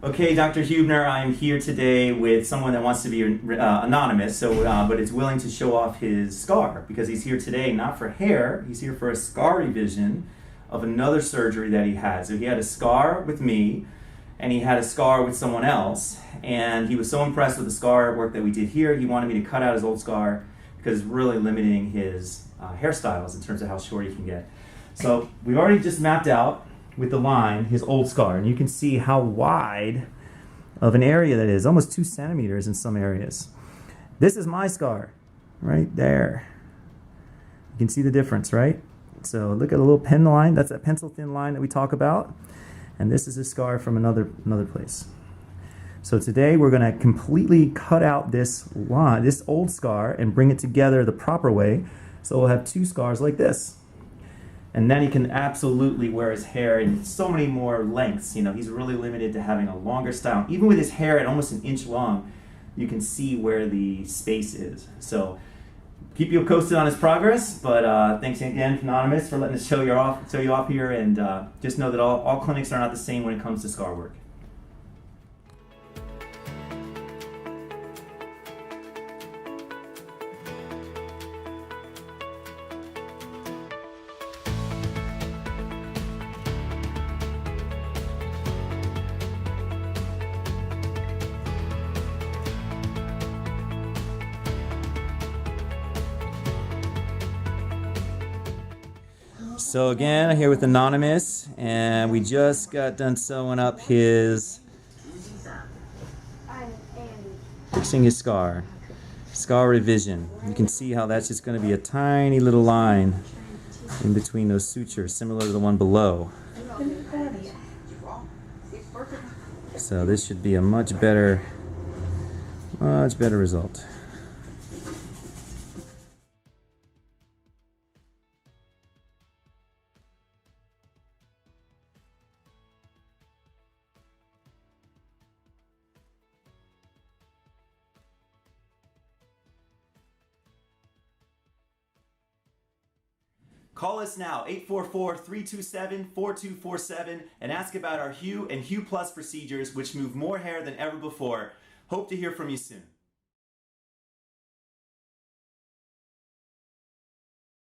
Okay, Dr. Hubner, I'm here today with someone that wants to be anonymous, but is willing to show off his scar because he's here today not for hair, he's here for a scar revision of another surgery that he had. So he had a scar with me and he had a scar with someone else, and he was so impressed with the scar work that we did here, he wanted me to cut out his old scar because it's really limiting his hairstyles in terms of how short he can get. So we've already just mapped out with the line his old scar, and you can see how wide of an area that is, almost 2 centimeters in some areas. This is my scar right there. You can see the difference, right? So look at a little pen line, that's that pencil thin line that we talk about, and this is a scar from another place. So today we're going to completely cut out this line, this old scar, and bring it together the proper way, so we'll have 2 scars like this. And then he can absolutely wear his hair in so many more lengths. You know, he's really limited to having a longer style. Even with his hair at almost 1 inch long, you can see where the space is. So keep you posted on his progress, but thanks again, Anonymous, for letting us show you off here, and just know that all clinics are not the same when it comes to scar work. So again, I'm here with Anonymous, and we just got done sewing up fixing his scar revision. You can see how that's just going to be a tiny little line in between those sutures, similar to the one below. So this should be a much better result. Call us now, 844-327-4247, and ask about our Hue and Hue Plus procedures, which move more hair than ever before. Hope to hear from you soon.